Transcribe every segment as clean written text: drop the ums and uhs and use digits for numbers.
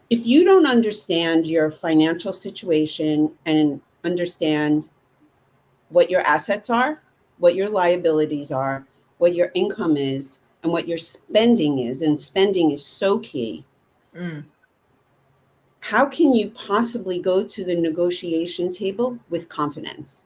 if you don't understand your financial situation and understand what your assets are, what your liabilities are, what your income is, and what your spending is, and spending is so key, Mm. how can you possibly go to the negotiation table with confidence?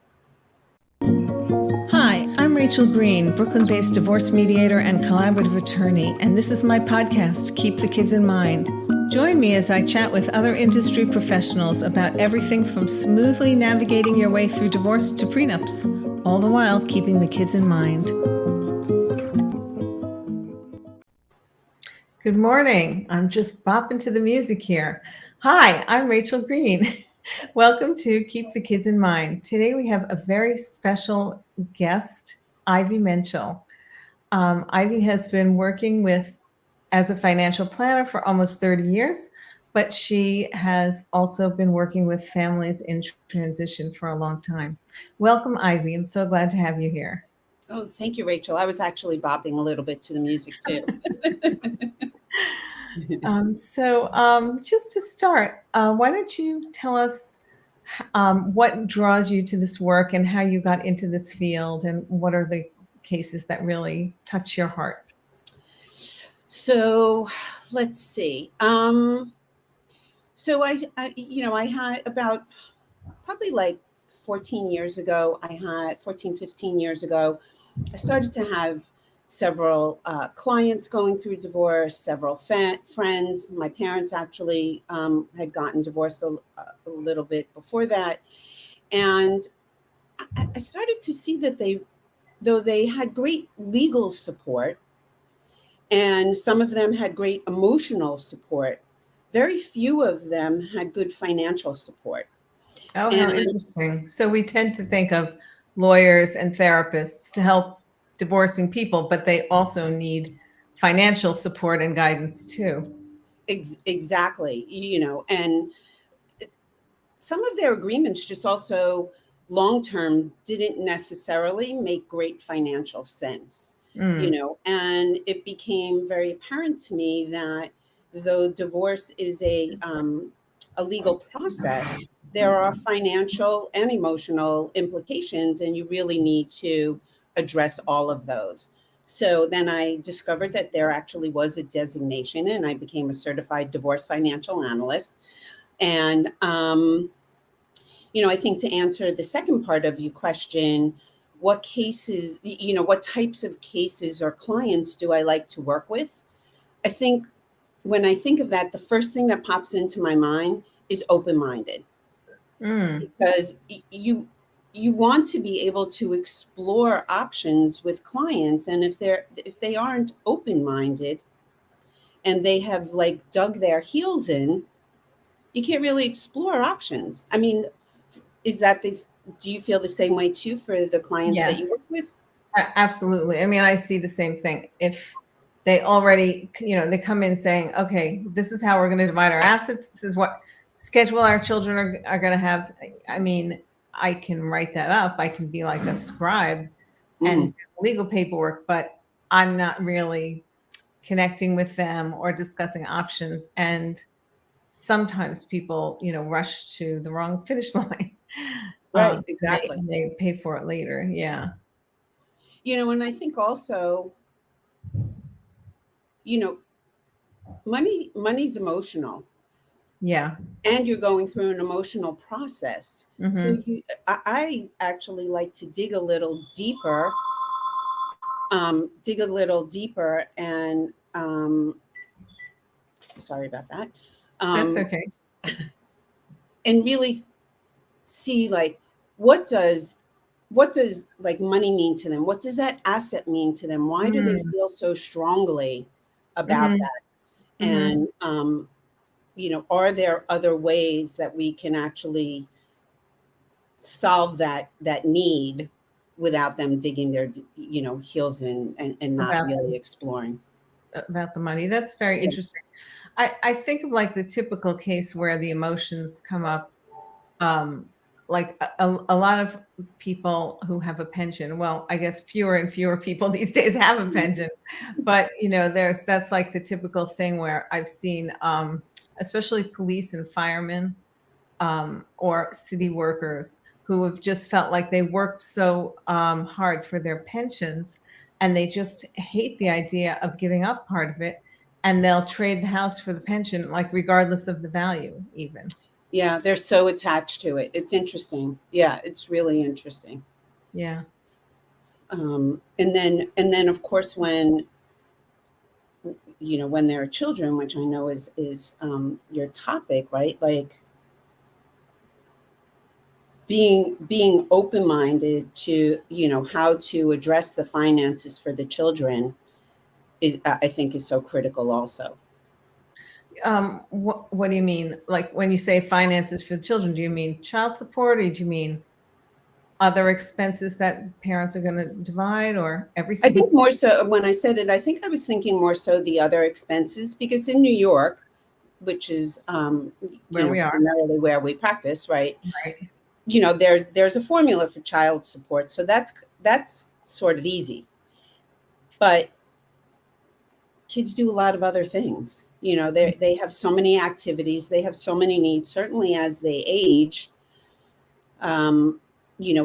Hi, I'm Rachel Green, Brooklyn based divorce mediator and collaborative attorney, and this is my podcast, Keep the Kids in Mind. Join me as I chat with other industry professionals about everything from smoothly navigating your way through divorce to prenups, all the while keeping the kids in mind. Good morning. I'm just bopping to the music here. Hi, I'm Rachel Green. Welcome to Keep the Kids in Mind. Today we have a very special guest, Ivy Menchel. Ivy has been working as a financial planner for almost 30 years, but she has also been working with families in transition for a long time. Welcome, Ivy. I'm so glad to have you here. Oh, thank you, Rachel. I was actually bopping a little bit to the music too. Just to start, why don't you tell us what draws you to this work and how you got into this field and what are the cases that really touch your heart? So let's see. I had about probably like 14 years ago, I had 14, 15 years ago, I started to have several clients going through divorce, several friends. My parents actually had gotten divorced a little bit before that. And I started to see that though they had great legal support, and some of them had great emotional support, very few of them had good financial support. Oh, how And interesting. So we tend to think of lawyers and therapists to help divorcing people, but they also need financial support and guidance too. exactly, and some of their agreements just also long term didn't necessarily make great financial sense, Mm, and it became very apparent to me that though divorce is a legal process, there are financial and emotional implications, and you really need to address all of those. So then I discovered that there actually was a designation, and I became a certified divorce financial analyst. And I think to answer the second part of your question, what cases, what types of cases or clients do I like to work with? I think when I think of that, the first thing that pops into my mind is open minded, mm, because you want to be able to explore options with clients, and if they aren't open minded and they have like dug their heels in, you can't really explore options. I mean, is that this do you feel the same way too for the clients that you yes. work with? Absolutely. I mean, I see the same thing. If they already, they come in saying, okay, this is how we're going to divide our assets. This is what schedule our children are going to have. I mean, I can write that up. I can be like a scribe and Mhm. do legal paperwork, but I'm not really connecting with them or discussing options. And sometimes people, rush to the wrong finish line. Right, And exactly. they pay for it later. Yeah. And I think also, you know, money's emotional, Yeah. and you're going through an emotional process. So Hmm. I actually like to dig a little deeper, and sorry about that, That's um, okay. and really see like what does like money mean to them? What does that asset mean to them? Why do they Mm, feel so strongly about mhm, that? mhm. And are there other ways that we can actually solve that need without them digging their heels in, and not About really exploring? about the money. That's very Yeah. interesting. I think of like the typical case where the emotions come up, um, like a lot of people who have a pension. Well, I guess fewer and fewer people these days have a pension, but that's like the typical thing where I've seen especially police and firemen, or city workers who have just felt like they worked so hard for their pensions, and they just hate the idea of giving up part of it, and they'll trade the house for the pension, like regardless of the value even. Yeah, they're so attached to it. It's interesting. Yeah, it's really interesting. Yeah. And then of course when when there are children, which I know is your topic, right? Like being open minded to how to address the finances for the children is I think is so critical also. What do you mean? Like when you say finances for the children, do you mean child support, or do you mean other expenses that parents are going to divide, or I everything? think more so when I said it, I think I was thinking more so the other expenses because in New York, which is Where we are, primarily where we practice, right? right? There's a formula for child support, so that's sort of easy. But kids do a lot of other things. They have so many activities, they have so many needs. Certainly, as they age, um,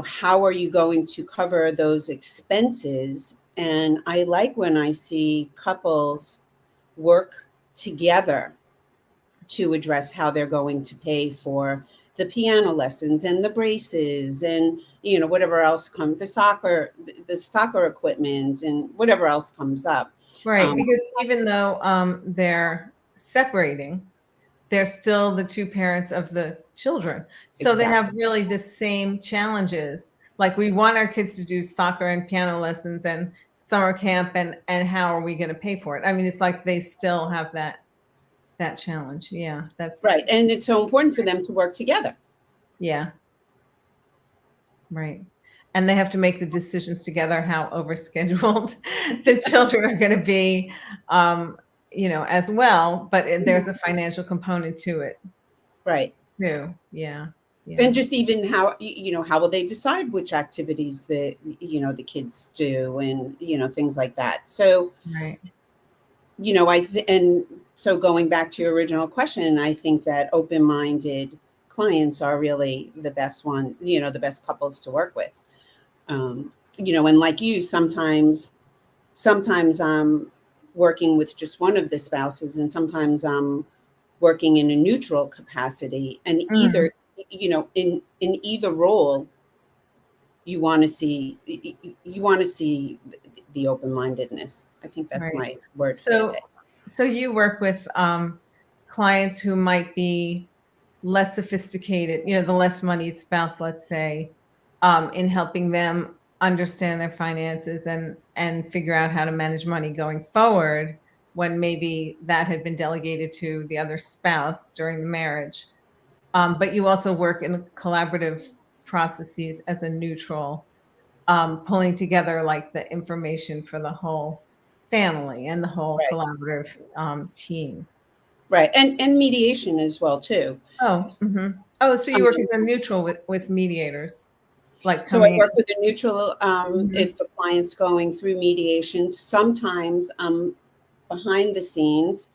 how are you going to cover those expenses? And I like when I see couples work together to address how they're going to pay for the piano lessons and the braces and whatever else comes, the soccer equipment and whatever else comes up. Right, um, because even though they're separating, they're still the two parents of the children. So they have exactly. really the same challenges. Like we want our kids to do soccer and piano lessons and summer camp, and how are we going to pay for it? I mean, it's like they still have that challenge. Yeah, that's Right, and it's so important for them to work together. yeah, right. And they have to make the decisions together how overscheduled the children are going to be, um, as well. But there's a financial component to it Right. too. Yeah, And yeah, just even how will they decide which activities the kids do and things like that. So right. and so going back to your original question, I think that open-minded clients are really the best the best couples to work with. And like you, sometimes I'm working with just one of the spouses, and sometimes I'm working in a neutral capacity. And Mm, in either role, you want to see the open-mindedness. I think that's right. my word for the So, day. so you work with clients who might be less sophisticated, the less moneyed spouse, let's say, in helping them understand their finances and figure out how to manage money going forward when maybe that had been delegated to the other spouse during the marriage. But you also work in collaborative processes as a neutral, pulling together like the information for the whole family and the whole Right. collaborative team. Right. And mediation as well too. Oh, mhm. Oh, so I you work mean, as a neutral with mediators, like so I coming work in. with a neutral. Mhm. If the client's going through mediation, sometimes I'm behind the scenes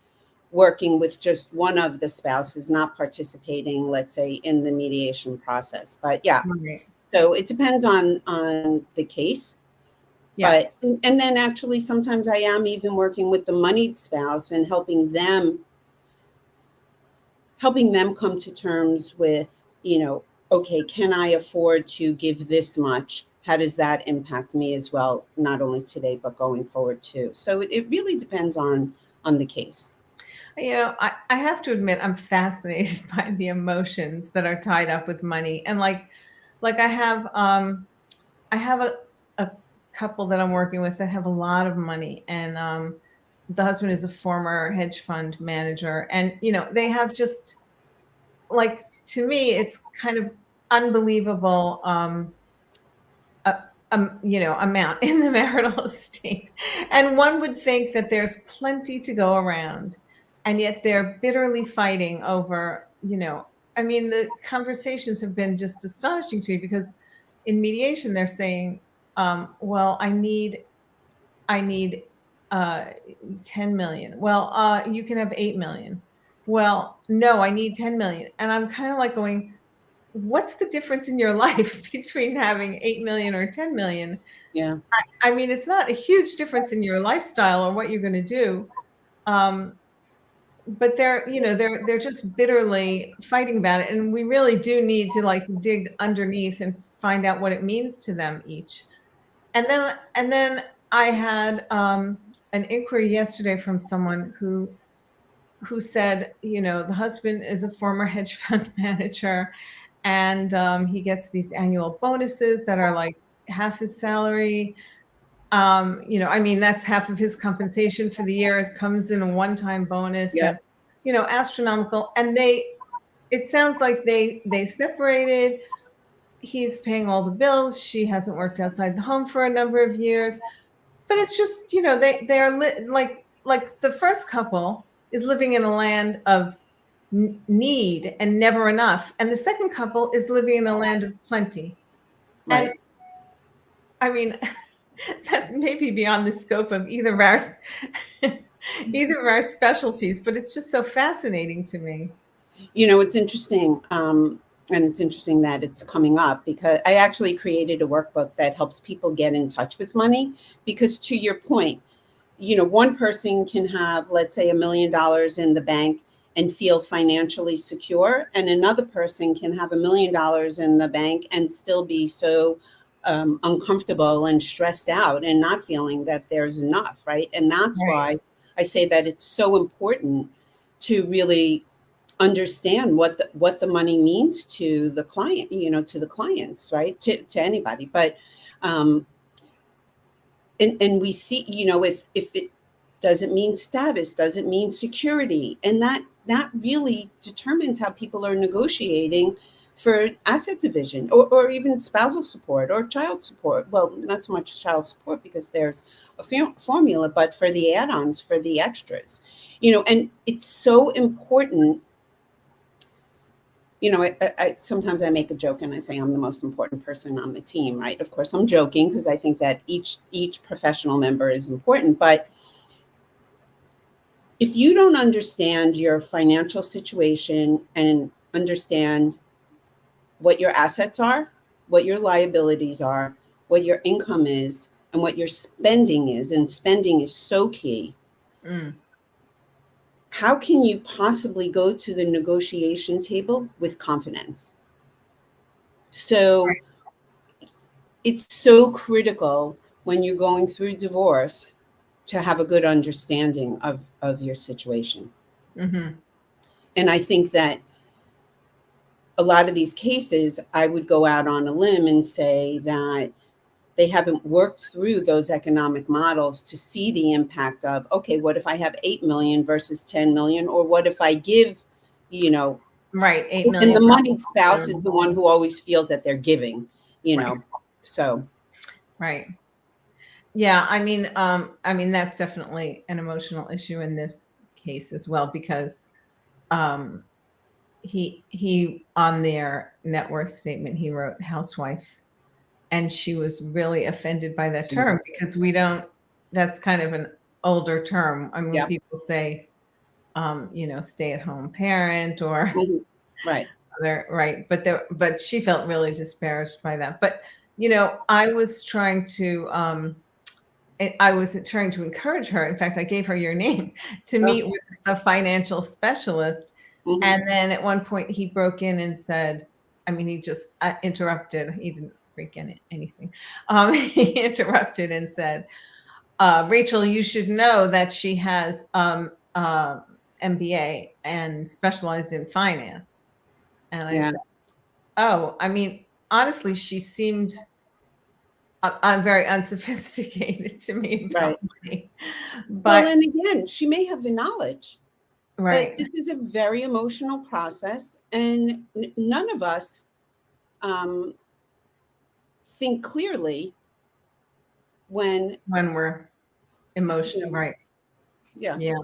working with just one of the spouses, not participating, let's say, in the mediation process. But yeah, Right. so it depends on the case. Yeah. But and then actually sometimes I am even working with the moneyed spouse and helping them come to terms with, okay, can I afford to give this much? How does that impact me as well, not only today but going forward too? So it really depends on the case. I have to admit I'm fascinated by the emotions that are tied up with money. And like I have a couple that I'm working with that have a lot of money, and the husband is a former hedge fund manager, and they have just, like, to me it's kind of unbelievable, uh, amount in the marital estate. And one would think that there's plenty to go around, and yet they're bitterly fighting over, I mean, the conversations have been just astonishing to me because in mediation they're saying, well, I need uh 10 million. Well, you can have 8 million. well, no, I need 10 million. And I'm kind of like going, what's the difference in your life between having 8 million or 10 million? Yeah. I mean, it's not a huge difference in your lifestyle or what you're going to do. Um, but they're just bitterly fighting about it. And we really do need to like dig underneath and find out what it means to them each. And then I had an inquiry yesterday from someone who said, the husband is a former hedge fund manager, and he gets these annual bonuses that are like half his salary. I mean, that's half of his compensation for the year. It comes in a one-time bonus, Yep. and astronomical. And it sounds like they separated. He's paying all the bills. She hasn't worked outside the home for a number of years. But it's just, they're like the first couple is living in a land of need and never enough, and the second couple is living in a land of plenty. And Right. I mean, that may be beyond the scope of either of our either of our specialties, but it's just so fascinating to me. It's interesting. And it's interesting that it's coming up because I actually created a workbook that helps people get in touch with money. Because to your point, one person can have, let's say, $1 million in the bank and feel financially secure, and another person can have $1 million in the bank and still be so uncomfortable and stressed out and not feeling that there's enough, right? And that's Right. why I say that it's so important to really understand what the money means to the client, to the clients, right? To anybody. But um, and we see, if it doesn't mean status, doesn't mean security, and that really determines how people are negotiating for asset division, or even spousal support or child support. Well, not so much child support because there's a formula, but for the add-ons, for the extras, and it's so important. Sometimes I make a joke and I say I'm the most important person on the team, right? Of course, I'm joking because I think that each professional member is important. But if you don't understand your financial situation and understand what your assets are, what your liabilities are, what your income is, and what your spending is, and spending is so key, Mm. how can you possibly go to the negotiation table with confidence? So it's so critical when you're going through divorce to have a good understanding of your situation. Hmm. And I think that a lot of these cases, I would go out on a limb and say that they haven't worked through those economic models to see the impact of, okay, what if I have 8 million versus 10 million? Or what if I give, you know, Right, 8 and the million moneyed spouse is probably. the one who always feels that they're giving, you Right, know. So, right. Yeah, I mean that's definitely an emotional issue in this case as well, because um he on their net worth statement he wrote housewife, and she was really offended by that term Jesus. because we don't that's kind of an older term. I mean, when Yeah. people say stay at home parent or Mhm. Right. other, right, but she felt really disparaged by that. But I was trying to I was trying to encourage her. In fact, I gave her your name to Oh, meet with a financial specialist. mhm. And then at one point he broke in and said, I mean, he just interrupted. He didn't break in anything. He interrupted and said, Rachel, you should know that she has MBA and specialized in finance. And I Yeah. said, oh, I mean, honestly, she seemed I'm very unsophisticated to me about Right. money. Well, But and again, she may have the knowledge, but right, this is a very emotional process, and none of us um, think clearly when, when we're you emotional, know, right. yeah. Yeah.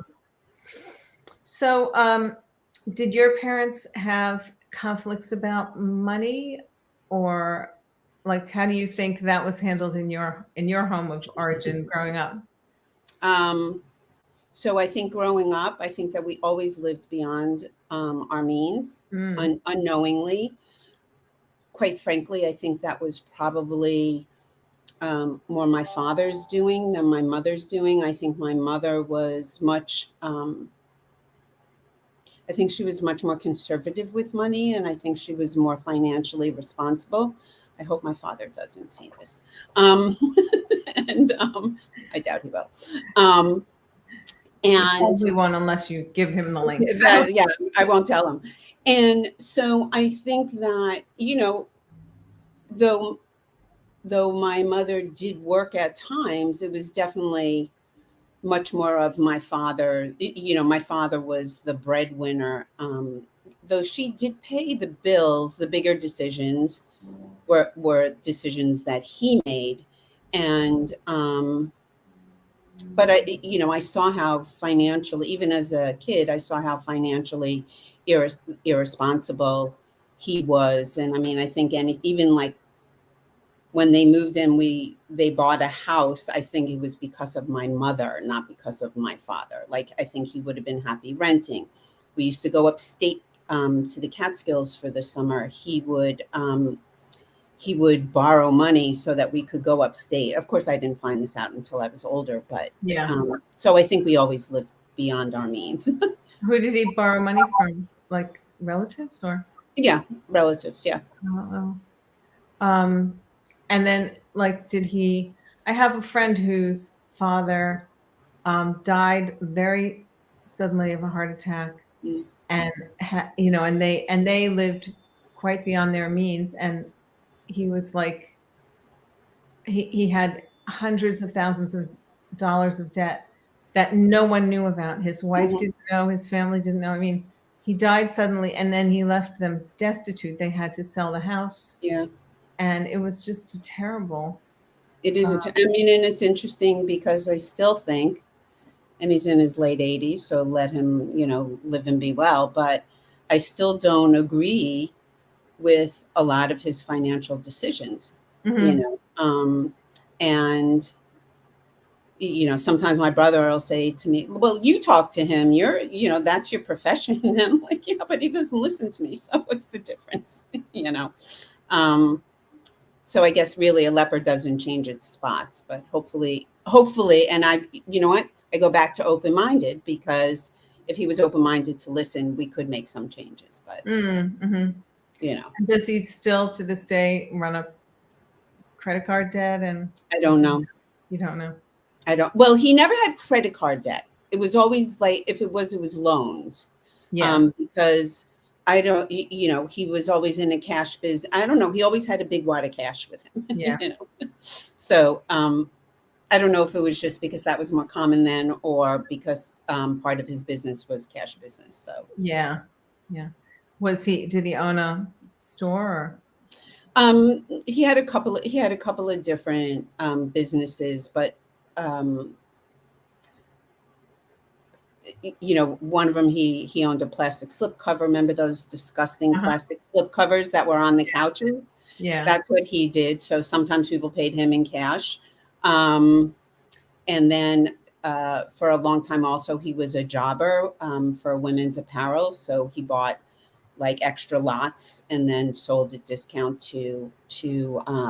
So, did your parents have conflicts about money, or like how do you think that was handled in your home of origin growing up? Um, So I think growing up, I think that we always lived beyond our means, Mm. unknowingly. Quite frankly, I think that was probably more my father's doing than my mother's doing. I think my mother was much, I think she was much more conservative with money, and I think she was more financially responsible. I hope my father doesn't see this. Um, and I doubt he will. Um, You and probably won't unless you give him the link. So, that, yeah, I won't tell him. And so I think that, though though my mother did work at times, it was definitely much more of my father. My father was the breadwinner. Though she did pay the bills, the bigger decisions were decisions that he made. And but I saw how financially, even as a kid, I saw how financially irresponsible he was. And I mean, I think even like when they moved in, they bought a house. I think it was because of my mother, not because of my father. Like, I think he would have been happy renting. We used to go upstate to the Catskills for the summer. He would borrow money so that we could go upstate. Of course, I didn't find this out until I was older, but yeah. so I think we always lived beyond our means. Who did he borrow money from? Like relatives or? Yeah, relatives. Yeah. Oh, oh. And then, like, did he? I have a friend whose father died very suddenly of a heart attack, Mm. and and they lived quite beyond their means, and he was like he had hundreds of thousands of dollars of debt that no one knew about. His wife Mhm. didn't know, his family didn't know. I mean, he died suddenly and then he left them destitute. They had to sell the house, Yeah. and it was just a terrible. It is. uh, I mean, and it's interesting because I still think, and he's in his late 80s, so let him, live and be well. But I still don't agree with a lot of his financial decisions, you mhm. know. And sometimes my brother will say to me, "Well, you talk to him. That's your profession." And I'm like, "Yeah, but he doesn't listen to me. So what's the difference?" you know. Um, so I guess really a leopard doesn't change its spots, but hopefully, and you know what? I go back to open-minded, because if he was open-minded to listen, we could make some changes. But Mm, mhm. you know, Does he still to this day run a credit card debt? And I or don't do know. you don't know? I don't. Well, he never had credit card debt. It was always like, if it was loans, Yeah, because I don't. He was always in a cash biz. I don't know. He always had a big wad of cash with him. yeah, So I don't know if it was just because that was more common then, or because part of his business was cash business. So yeah, yeah. Did he own a store or? he had a couple of different businesses, but um, one of them, he owned a plastic slip cover. Remember those disgusting Uh-huh. plastic slip covers that were on the couches? Yeah. That's what he did. So sometimes people paid him in cash. Um, and then for a long time also, he was a jobber for women's apparel. So he bought like extra lots and then sold at discount to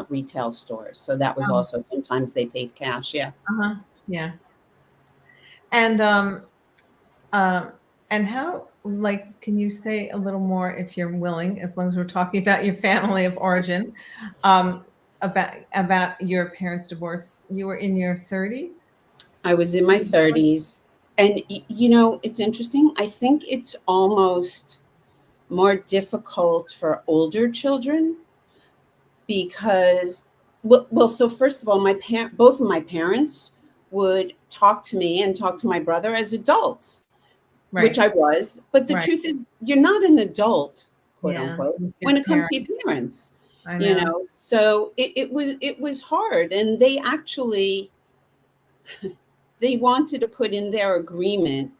retail stores. So that was Oh, also, sometimes they paid cash. Yeah. uh-huh. Yeah. And, um, and how, like, can you say a little more, if you're willing, as long as we're talking about your family of origin, um, about your parents' divorce? You were in your 30s? I was in my 30s. And, it's interesting. I think it's almost more difficult for older children because, so first of all, both of my parents would talk to me and talk to my brother as adults, which Right, I was. But the right. truth is, you're not an adult, quote Yeah, unquote, with your when it comes parents. to your parents. I know. So it was hard, and they wanted to put in their agreement.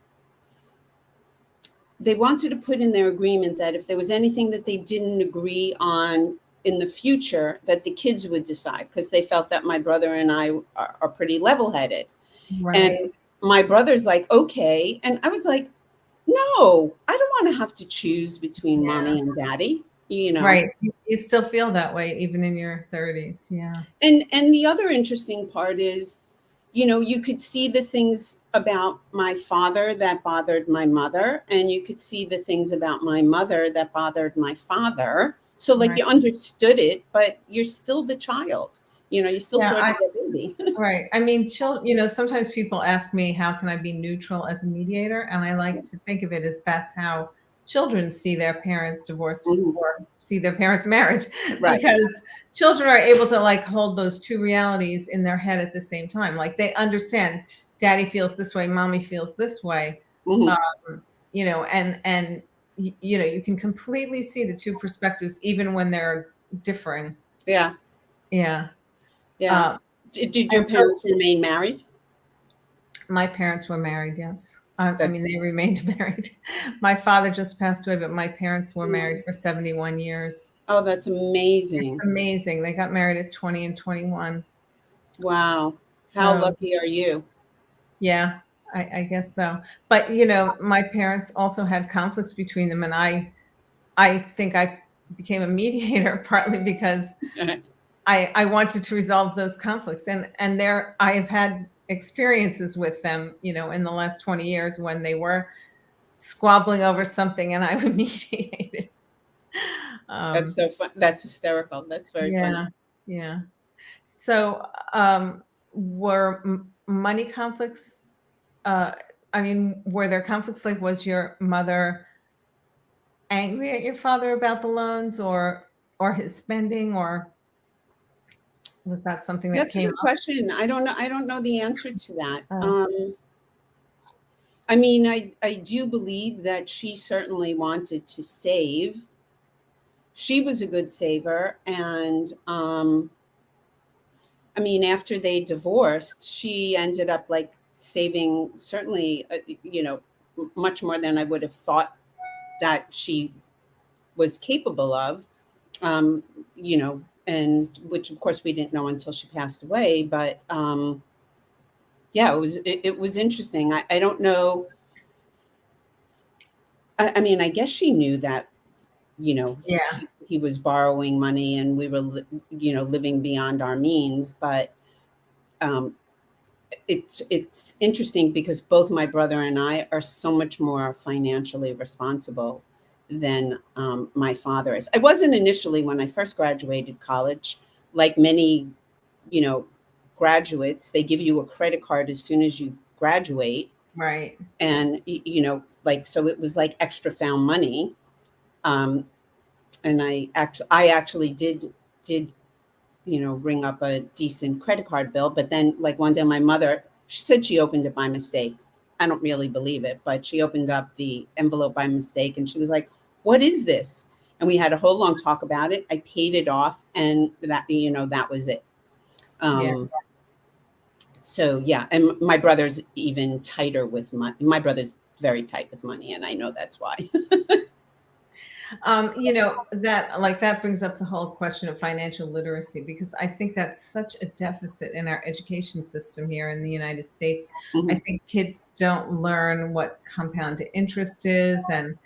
They wanted to put in their agreement that if there was anything that they didn't agree on in the future, that the kids would decide, because they felt that my brother and I are pretty level-headed. Right. And my brother's like, okay. And I was like, no, I don't want to have to choose between Yeah. mommy and daddy, you know. Right. You still feel that way even in your 30s. Yeah. And the other interesting part is, you could see the things about my father that bothered my mother, and you could see the things about my mother that bothered my father. So like Right. you understood it, but you're still the child. You're still Yeah. sort of a baby. Right. I mean, sometimes people ask me, how can I be neutral as a mediator? And I like to think of it as that's how children see their parents' divorce Mhm. or see their parents' marriage, Right. because children are able to like hold those two realities in their head at the same time. Like they understand daddy feels this way, mommy feels this way. Hmm. And you can completely see the two perspectives even when they're differing. Yeah. Yeah. Yeah. Um, Did your and so parents remain married? My parents were married, yes. I mean, That's they remained married. My father just passed away, but my parents were nice. married for 71 years. Oh, that's It's amazing. amazing. They got married at 20 and 21. Wow. How So, lucky are you? yeah, I guess so. But, my parents also had conflicts between them, and I think I became a mediator partly because I wanted to resolve those conflicts. And I have had experiences with them, in the last 20 years when they were squabbling over something and I would mediate it. That's Um, so fun. That's hysterical. That's very funny. yeah, yeah. So, were money conflicts? Uh, I mean, were there conflicts? Like, was your mother angry at your father about the loans, or his spending, or was that something that That's a came good up? question. I don't know. I don't know the answer to that. Oh, I mean, I do believe that she certainly wanted to save. She was a good saver, and I mean, after they divorced, she ended up like saving certainly, much more than I would have thought that she was capable of. Um, and which of course we didn't know until she passed away. But yeah, it was interesting. I don't know. I mean, I guess she knew that yeah, he was borrowing money and we were living beyond our means. But um, it's interesting because both my brother and I are so much more financially responsible than my father is. I wasn't initially when I first graduated college. Like many, you know graduates, they give you a credit card as soon as you graduate. right. And like, so it was like extra found money. um, and I actually did ring up a decent credit card bill. But then, like one day, my mother, she said she opened it by mistake. I don't really believe it, but she opened up the envelope by mistake, and she was like, "What is this?" And we had a whole long talk about it. I paid it off, and that was it. Yeah. So yeah, and my brother's even tighter with money. My brother's very tight with money, and I know that's why. That brings up the whole question of financial literacy, because I think that's such a deficit in our education system here in the United States. I Mhm. think kids don't learn what compound interest is, and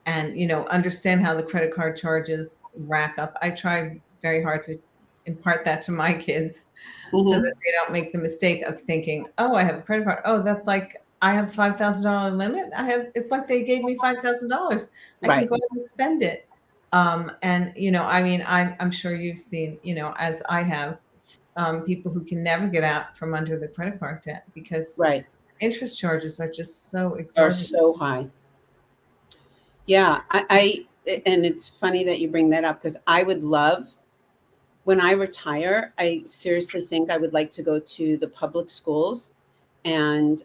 understand how the credit card charges rack up. I try very hard to impart that to my kids so Mhm. that they don't make the mistake of thinking, oh, I have a credit card. Oh, that's like I have $5,000 limit. It's like they gave me $5,000. I can Right. go ahead and spend it. And I mean, I'm sure you've seen, as I have, people who can never get out from under the credit card debt because Right. interest charges are just so Are exorbitant. so high. Yeah, and it's funny that you bring that up because I would love, when I retire, I seriously think I would like to go to the public schools and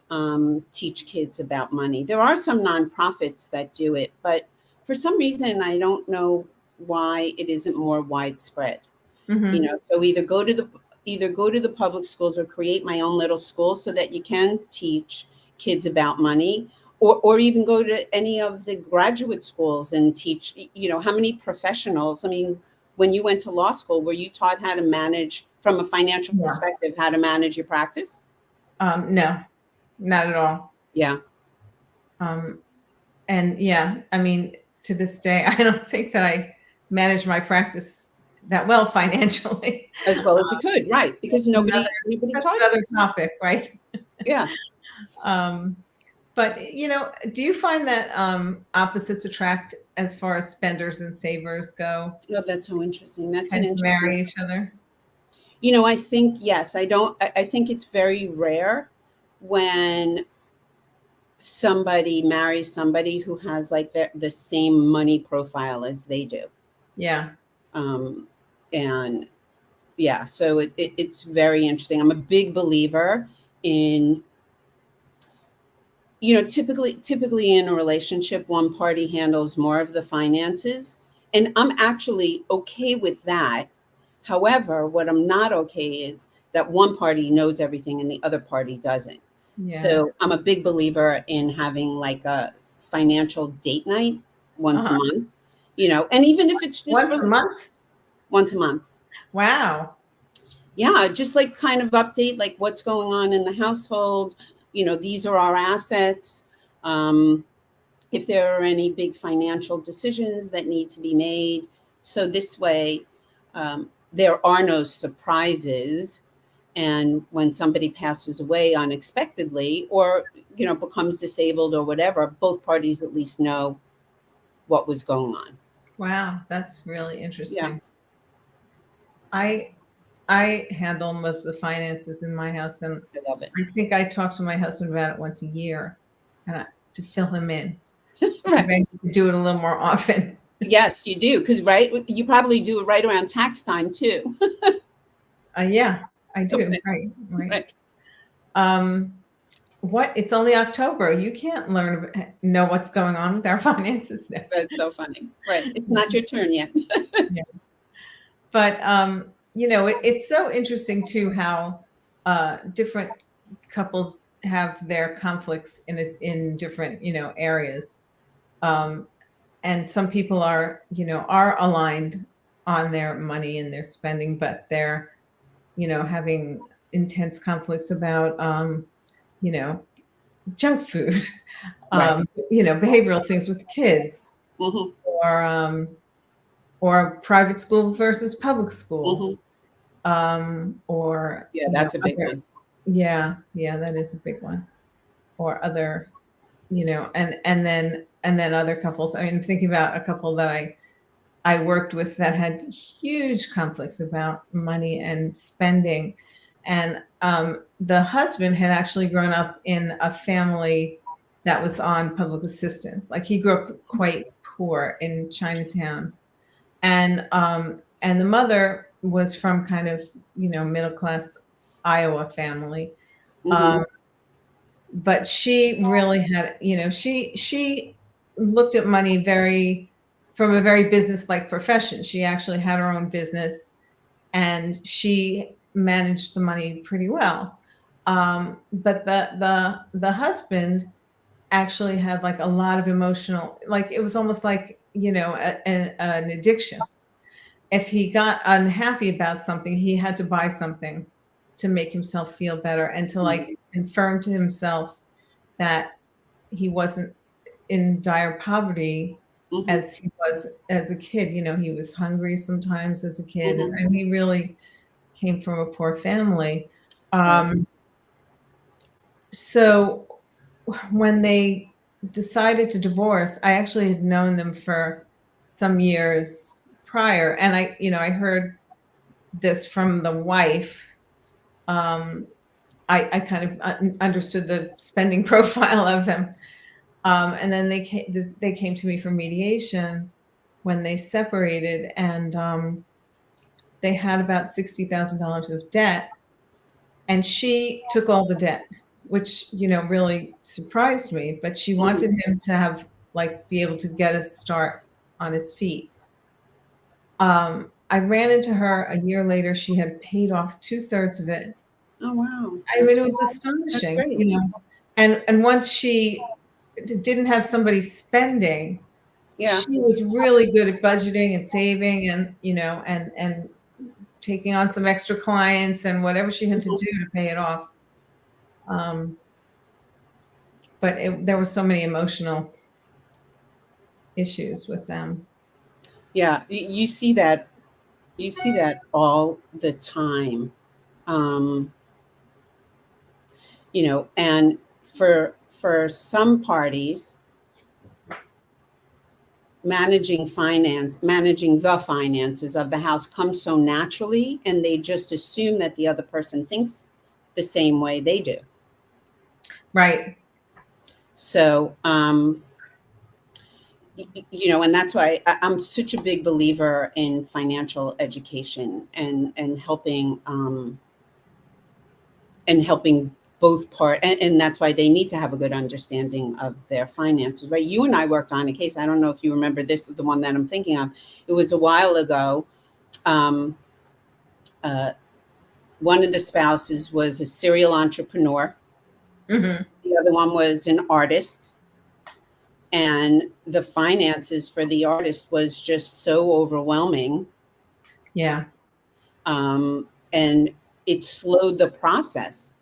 teach kids about money. There are some nonprofits that do it, but for some reason, I don't know why it isn't more widespread. Hmm. So either go to the public schools or create my own little school so that you can teach kids about money, or even go to any of the graduate schools and teach. How many professionals, I mean, when you went to law school, were you taught how to manage from a financial Yeah. perspective, how to manage your practice? No. not at all. Yeah. Um, and yeah, I mean, to this day, I don't think that I manage my practice that well financially. As well as you could, right? Because nobody That's taught another you. topic, right? Yeah. Um, but do you find that opposites attract as far as spenders and savers go? Oh, that's so interesting. That's an Tend to interesting. marry each other? I think, yes, I think it's very rare when somebody marries somebody who has like the same money profile as they do. Yeah. Um, and yeah, so it's very interesting. I'm a big believer in, typically in a relationship, one party handles more of the finances. And I'm actually okay with that. However, what I'm not okay is that one party knows everything and the other party doesn't. Yeah. So I'm a big believer in having like a financial date night once a Uh-huh. month, and even if it's just Once for a month? once a month. Wow. Yeah, just like kind of update like what's going on in the household. These are our assets. Um, if there are any big financial decisions that need to be made. So this way, there are no surprises. And when somebody passes away unexpectedly or, becomes disabled or whatever, both parties at least know what was going on. Wow, that's really Yeah, interesting. I handle most of the finances in my house, and I love it. I think I talk to my husband about it once a year, to fill him in. So Right. maybe I need to do it a little more often. Yes, you do. Because, right, you probably do it right around tax time too. Yeah, I do. Okay, Right, right. right. Um, what? It's only October. You can't know what's going on with our finances now. That's so funny. Right. It's not your turn yet. Yeah. But it's so interesting too how different couples have their conflicts in different areas. Um, and some people are aligned on their money and their spending, but they're having intense conflicts about you know junk food, Right. behavioral things with the kids, Hmm. or private school versus public school, Hmm. or Yeah, that's a big other. one. Yeah, that is a big one. Or other, and then other couples. I mean, thinking about a couple that I worked with that had huge conflicts about money and spending. And the husband had actually grown up in a family that was on public assistance. Like, he grew up quite poor in Chinatown. And the mother was from kind of, middle class Iowa family. Hmm. Um, but she really had, she looked at money from a very business-like profession. She actually had her own business, and she managed the money pretty well. But the husband actually had like a lot of emotional, like it was almost like, an addiction. If he got unhappy about something, he had to buy something to make himself feel better and to like confirm to himself that he wasn't in dire poverty Hmm. as he was as a kid. He was hungry sometimes as a kid, Hmm. and he really came from a poor family. Right. Um, so when they decided to divorce, I actually had known them for some years prior, and I heard this from the wife. Um, I kind of understood the spending profile of him. And then they came to me for mediation when they separated, and they had about $60,000 of debt, and she took all the debt, which really surprised me. But she Hmm. wanted him to be able to get a start on his feet. I ran into her a year later. She had paid off 2/3 of it. Oh, wow. I mean, it was astonishing, Great. and once she didn't have somebody spending, Yeah. she was really good at budgeting and saving, and taking on some extra clients and whatever she had to Mhm. do to pay it off. Um, but there were so many emotional issues with them. Yeah, you see that. You see that all the time. Um, and for some parties, managing the finances of the house comes so naturally, and they just assume that the other person thinks the same way they do. Right. So, and that's why I'm such a big believer in financial education and helping both and that's why they need to have a good understanding of their finances, right? You and I worked on a case. I don't know if you remember, this is the one that I'm thinking of. It was a while ago. um, uh, One of the spouses was a serial entrepreneur. Mm-hmm. The other one was an artist, and the finances for the artist was just so overwhelming. Yeah. And it slowed the process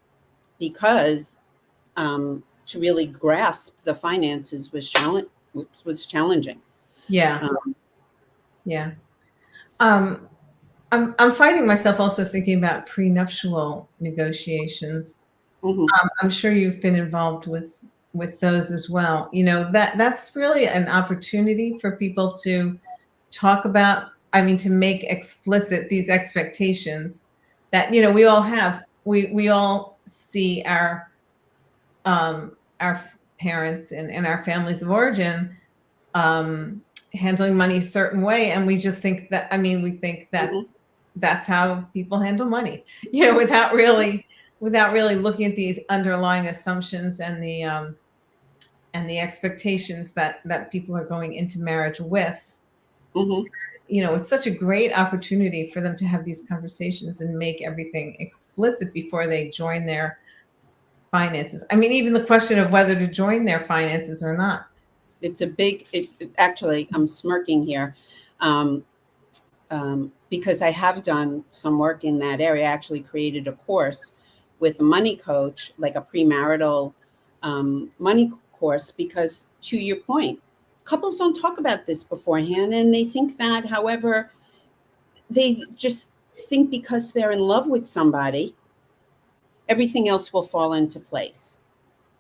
because to really grasp the finances was challenging. Yeah. Um, Yeah. Um, I'm finding myself also thinking about prenuptial negotiations. mhm, I'm sure you've been involved with those as well. That's really an opportunity for people to talk about, I mean, to make explicit these expectations that, we all have. We all see our parents and our families of origin um, handling money a certain way, and we just think that, I mean, we think that mhm, that's how people handle money, without really looking at these underlying assumptions and the expectations that people are going into marriage with. mhm. It's such a great opportunity for them to have these conversations and make everything explicit before they join their finances. I mean, even the question of whether to join their finances or not. It's a big. Actually, I'm smirking here, um, because I have done some work in that area. I actually created a course with a money coach, like a premarital money course, because to your point, couples don't talk about this beforehand, and they think that, however, they just think because they're in love with somebody, everything else will fall into place.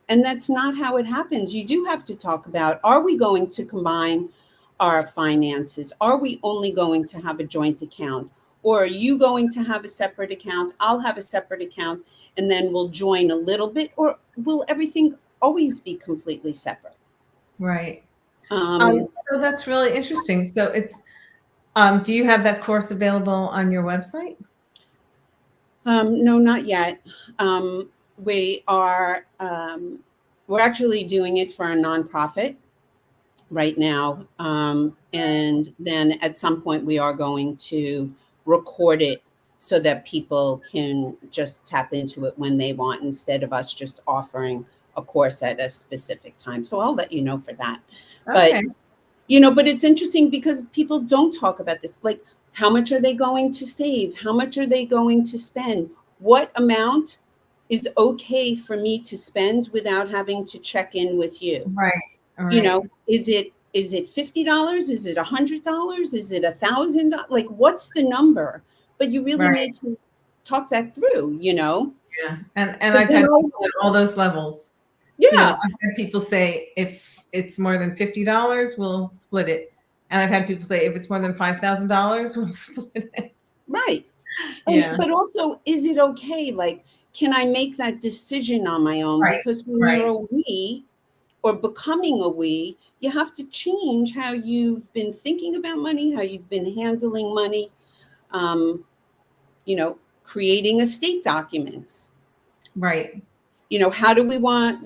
And that's not how it happens. You do have to talk about, are we going to combine our finances? Are we only going to have a joint account? Or are you going to have a separate account? I'll have a separate account, and then we'll join a little bit? Or will everything always be completely separate? Right. Um, So that's really interesting. So do you have that course available on your website? no, not yet. Um, we are we're actually doing it for a nonprofit right now. And then at some point, we are going to record it so that people can just tap into it when they want, instead of us just offering a course at a specific time. So I'll let you know for that. But, Okay. but it's interesting because people don't talk about this. Like, how much are they going to save? How much are they going to spend? What amount is okay for me to spend without having to check in with you? Right. All right. Is it $50? Is it $100? Is it $1,000? Like, what's the number? But you really Right. need to talk that through. Yeah. And But I've then, had people at all those levels. yeah, I've had people say if it's more than $50, we'll split it. And I've had people say if it's more than $5,000, we'll split it. right. And Yeah. but also, is it okay? Like, can I make that decision on my own? Right. Because when you're Right. a we, or becoming a we, you have to change how you've been thinking about money, how you've been handling money. Um, Creating estate documents. Right. How do we want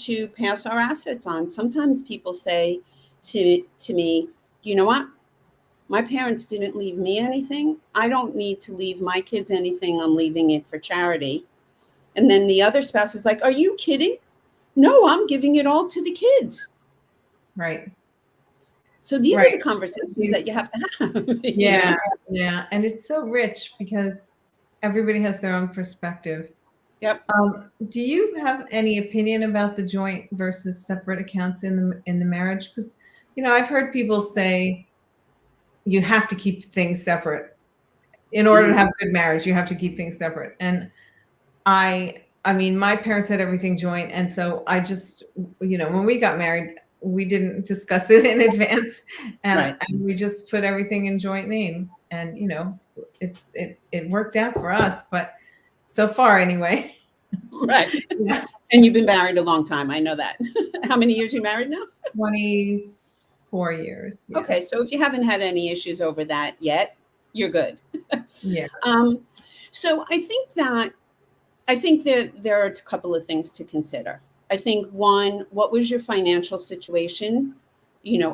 to pass our assets on? Sometimes people say to me, you know what, my parents didn't leave me anything. I don't need to leave my kids anything. I'm leaving it for charity. And then the other spouse is like, are you kidding? No, I'm giving it all to the kids. Right. So these are Right. the conversations that These- you have to have. Yeah. Yeah. And it's so rich because everybody has their own perspective. Yep. Do you have any opinion about the joint versus separate accounts in the marriage? Because, I've heard people say you have to keep things separate in order to Mhm. have a good marriage. You have to keep things separate, and I mean, my parents had everything joint, and so I just, when we got married, we didn't discuss it in advance, and, Right. and we just put everything in joint name, and it worked out for us, but so far anyway. Right. Yeah, And you've been married a long time. I know that. How many years you married now? 24 years. Yeah, Okay, so if you haven't had any issues over that yet, you're good. yeah. Um, so I think that there are a couple of things to consider. I think one, what was your financial situation,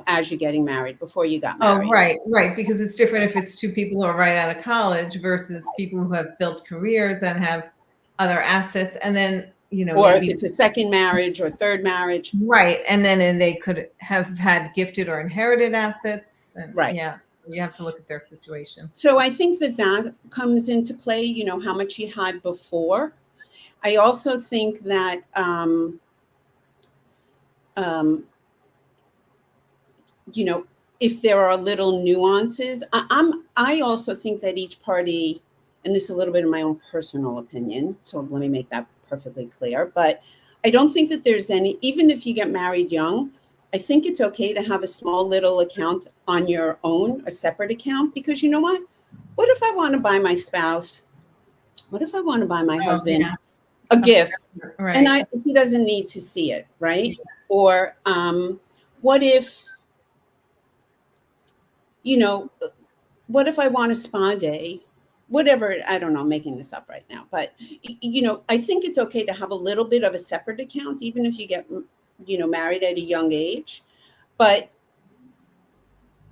as you're getting married, before you got Oh, married? right, because it's different if it's two people who are right out of college versus people who have built careers and have other assets, and then Or if maybe. it's a second marriage or third marriage? Right, and they could have had gifted or inherited assets, and Right. yes, you have to look at their situation. So I think that comes into play, how much you had before. I also think that um, you know, if there are little nuances, I also think that each party, and this is a little bit of my own personal opinion, so let me make that perfectly clear, but I don't think that there's any, even if you get married young, I think it's okay to have a small little account on your own, a separate account, because you know what? What if I want to buy my spouse? What if I want to buy my Oh, husband yeah, a a gift present, and right. he doesn't need to see it, Yeah, right? Or what if, you know, what if I want a spa day? Whatever, I don't know, I'm making this up right now. But, I think it's okay to have a little bit of a separate account, even if you get, married at a young age. But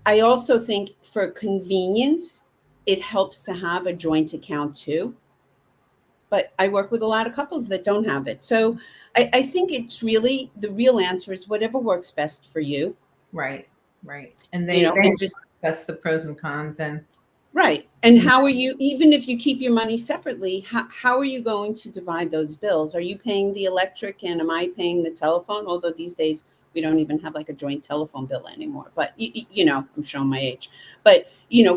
I also think for convenience, it helps to have a joint account too. But I work with a lot of couples that don't have it. So I think it's really the real answer is whatever works best for you, right, and they and just discuss the pros and cons, and right. And yeah, how are you, even if you keep your money separately, how are you going to divide those bills? Are you paying the electric and am I paying the telephone? Although these days we don't even have like a joint telephone bill anymore. But, I'm showing my age. But,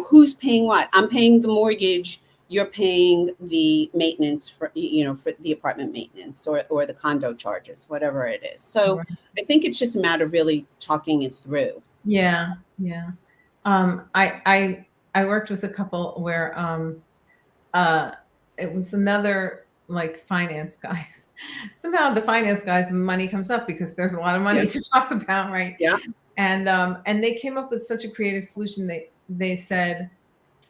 who's paying what? I'm paying the mortgage. You're paying the maintenance for the apartment maintenance or the condo charges, whatever it is. So right. I think it's just a matter of really talking it through. Yeah. I worked with a couple where uh, it was another like finance guy. Somehow the finance guy's money comes up because there's a lot of money to Yes. talk about, right? Yeah. And they came up with such a creative solution. They said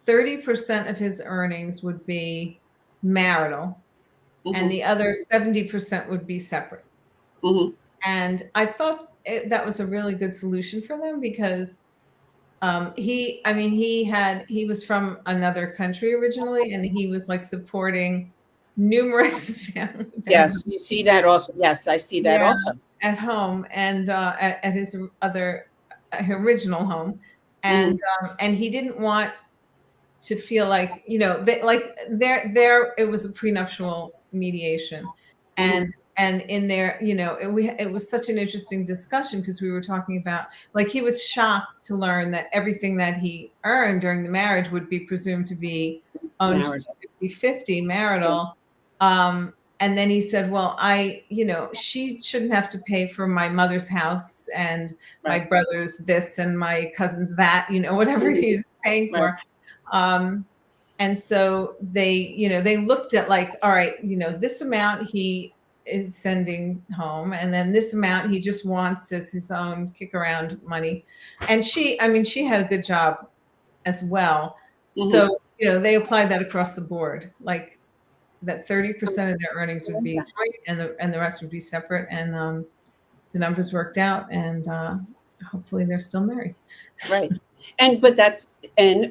30% of his earnings would be marital, and Hmm. the other 70% would be separate. Hmm. And I thought that was a really good solution for them because I mean, he was from another country originally, and he was like supporting numerous family members. Yes, you see that also. Yes, I see that Yeah, also. at home and at his other original home, Mhm, and he didn't want to feel like like there it was a prenuptial mediation, mhm, and in there it was such an interesting discussion because we were talking about like he was shocked to learn that everything that he earned during the marriage would be presumed to be owned marriage. 50-50 Yeah, marital. And then he said, well, she shouldn't have to pay for my mother's house and my right. brother's this and my cousin's that, whatever Mhm, he's paying right, for. um, and so they looked at like, all right, this amount he is sending home, and then this amount he just wants as his own kick around money. And I mean, she had a good job as well. mhm. So, they applied that across the board, like that 30% of their earnings would be joint and the rest would be separate. And the numbers worked out, and hopefully they're still married. Right. And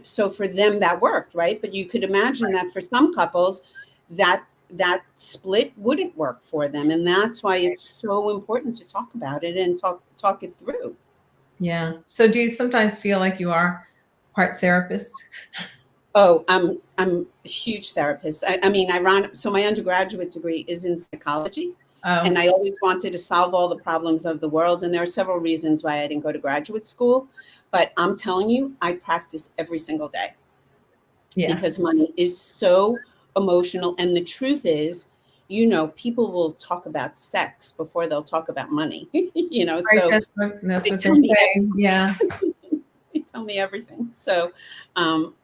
so for them that worked, right? But you could imagine that for some couples that split wouldn't work for them. And that's why it's so important to talk about it and talk it through. Yeah. So do you sometimes feel like you are part therapist? Oh, I'm a huge therapist. I mean, so my undergraduate degree is in psychology, and Oh, I always wanted to solve all the problems of the world. And there are several reasons why I didn't go to graduate school, but I'm telling you, I practice every single day yeah. because money is so emotional. And the truth is, people will talk about sex before they'll talk about money. Right. So That's they what they tell me say. Yeah. they tell me everything. So,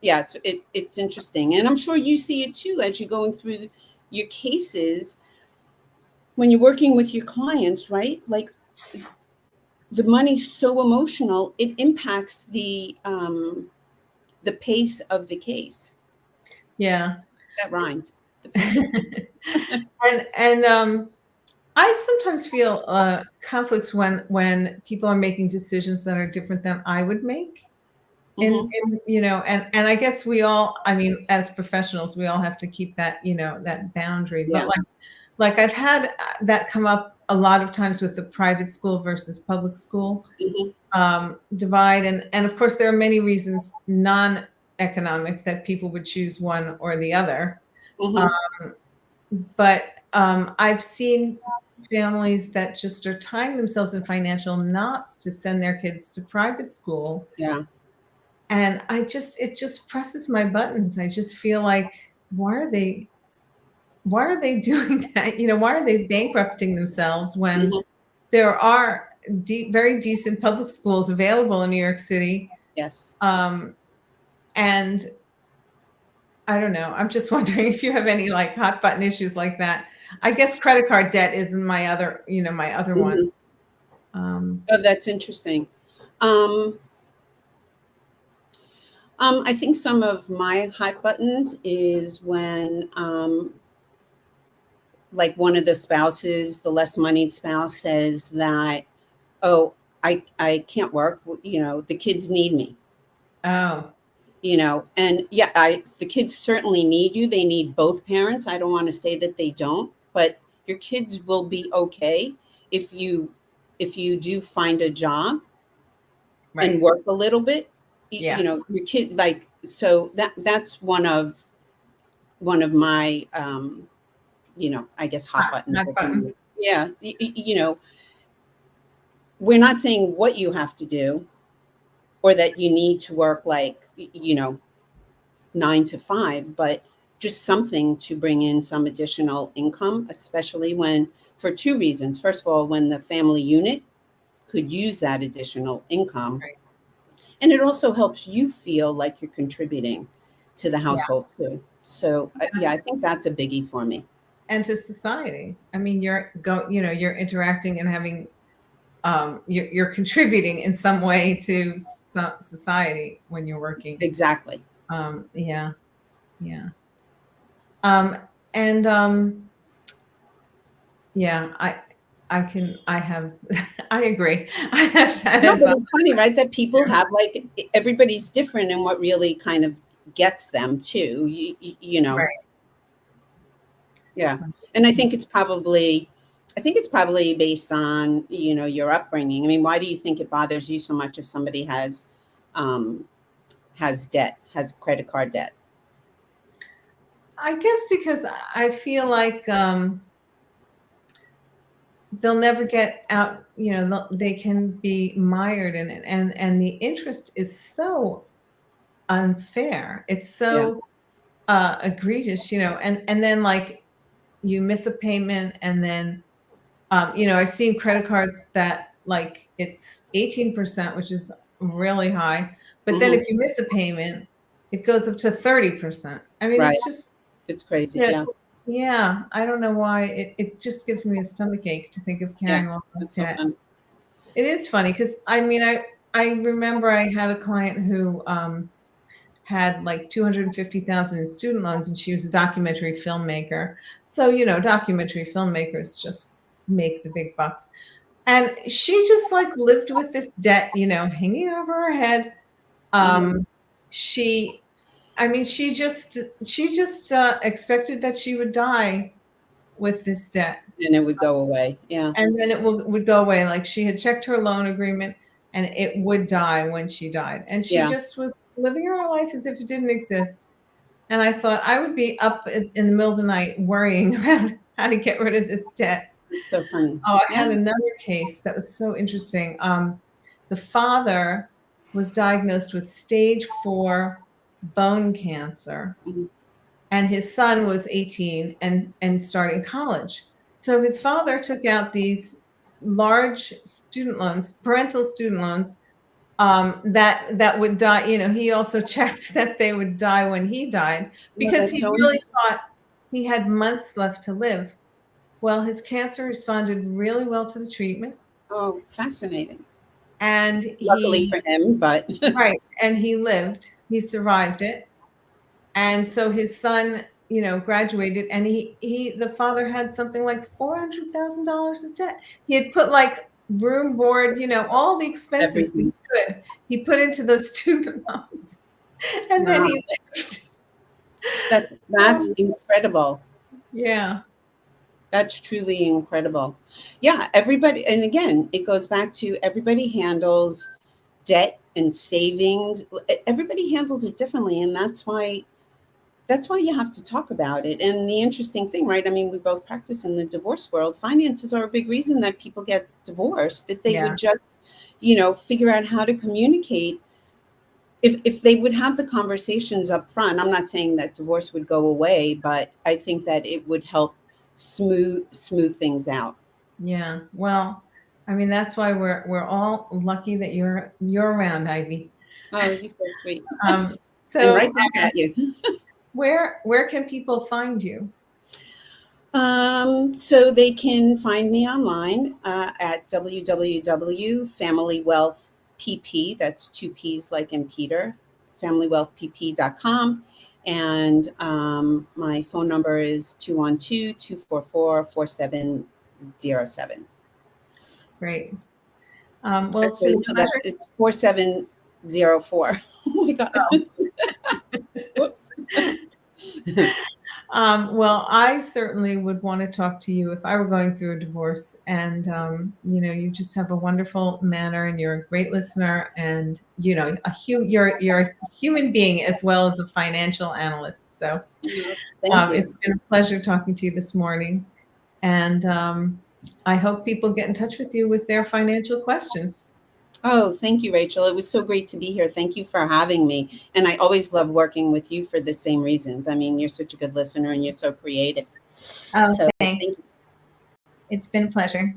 yeah, it's interesting, and I'm sure you see it too as you're going through your cases when you're working with your clients, right? Like the money's so emotional, it impacts the pace of the case. Yeah. That rhymed. The pace of And I sometimes feel conflicts when people are making decisions that are different than I would make. hmm And I guess we all, I mean, as professionals, we all have to keep that, that boundary. But Yeah. like I've had that come up a lot of times with the private school versus public school hmm divide, and of course there are many reasons non-economic that people would choose one or the other. Um, hmm but I've seen families that just are tying themselves in financial knots to send their kids to private school. Yeah. And it just presses my buttons. I just feel like, why are they doing that? Why are they bankrupting themselves when hmm there are very decent public schools available in New York City? Yes. Um, and I don't know. I'm just wondering if you have any like hot button issues like that. I guess credit card debt is my other one. hmm Um, Oh, that's interesting. Um, I think some of my hot buttons is when, like one of the spouses, the less moneyed spouse says that, oh, I can't work. The kids need me, oh, and yeah, the kids certainly need you. They need both parents. I don't want to say that they don't, but your kids will be okay if you do find a job and right. work a little bit. Yeah. Your kid, like, so that's one of my, I guess hot buttons. Hot button. Yeah, we're not saying what you have to do or that you need to work like 9 to 5, but just something to bring in some additional income, especially when, for two reasons. First of all, when the family unit could use that additional income, Right. and it also helps you feel like you're contributing to the Yeah. household too. So, Yeah. yeah, I think that's a biggie for me. And to society. I mean, you're interacting and having you're contributing in some way to society when you're working. Exactly. Yeah, yeah. Um, and yeah, I have I agree. I have that No, as but a it's funny, right? That people have, like, everybody's different and what really kind of gets them too. right. Yeah. And I think it's probably based on, your upbringing. I mean, why do you think it bothers you so much if somebody um, has credit card debt? I guess because I feel like they'll never get out, they can be mired in it, and the interest is so unfair. It's Yeah. so egregious, and then like you miss a payment, and then I've seen credit cards that like it's 18%, which is really high, but then hmm if you miss a payment, it goes up to 30%. I mean, Right. it's just, It's crazy. you know, Yeah. yeah, I don't know why it just gives me a stomach ache to think of Yeah. carrying all that That's so debt. fun. It is funny because I mean, I remember I had a client who had like 250,000 in student loans, and she was a documentary filmmaker. So, documentary filmmakers just make the big bucks. And she just like lived with this debt, hanging over her head. hmm Um, she, I mean, she just expected that she would die with this debt, And it would go away. Yeah. and then it would go away. Like she had checked her loan agreement, and it would die when she died, and she Yeah. just was living her life as if it didn't exist. And I thought I would be up in the middle of the night worrying about how to get rid of this debt. It's so funny. Oh, I Yeah. had another case that was so interesting. The father was diagnosed with stage 4 bone cancer, Mhm. and his son was 18 and starting college. So his father took out these large student loans, parental student loans, that would die. He also checked that they would die when he died Oh, because that's he so really interesting. thought he had months left to live. Well, his cancer responded really well to the treatment, Oh, fascinating. and Luckily he for him, but right, and he lived. He survived it. And so his son, graduated, and the father had something like $400,000 of debt. He had put like room, board, all the expenses that he everything. could. He put into those student loans, and then Wow. he lived. That's incredible. Yeah, That's truly incredible. Yeah, everybody, and again, it goes back to everybody handles debt and savings. Everybody handles it differently, and that's why you have to talk about it. And the interesting thing, right? I mean, we both practice in the divorce world. Finances are a big reason that people get divorced. If they yeah, would just, figure out how to communicate, if they would have the conversations up front, I'm not saying that divorce would go away, but I think that it would help smooth things out. yeah. Well, I mean, that's why we're all lucky that you're around, Ivy. Oh, you're so sweet. Um, And so right back at you. where can people find you? So they can find me online at www.familywealthpp, that's two P's like in Peter, familywealthpp.com. And my phone number is 212-244-4707. Great. Well, it's been Actually, a no, pleasure. it's 4704. Oh my God. Whoops. Well, I certainly would want to talk to you if I were going through a divorce. And you just have a wonderful manner, and you're a great listener, and you're a human being as well as a financial analyst. So Thank you. it's been a pleasure talking to you this morning, and I hope people get in touch with you with their financial questions. Oh, thank you, Rachel. It was so great to be here. Thank you for having me. And I always love working with you for the same reasons. I mean, you're such a good listener and you're so creative. Oh, So thanks. thank you. It's been a pleasure.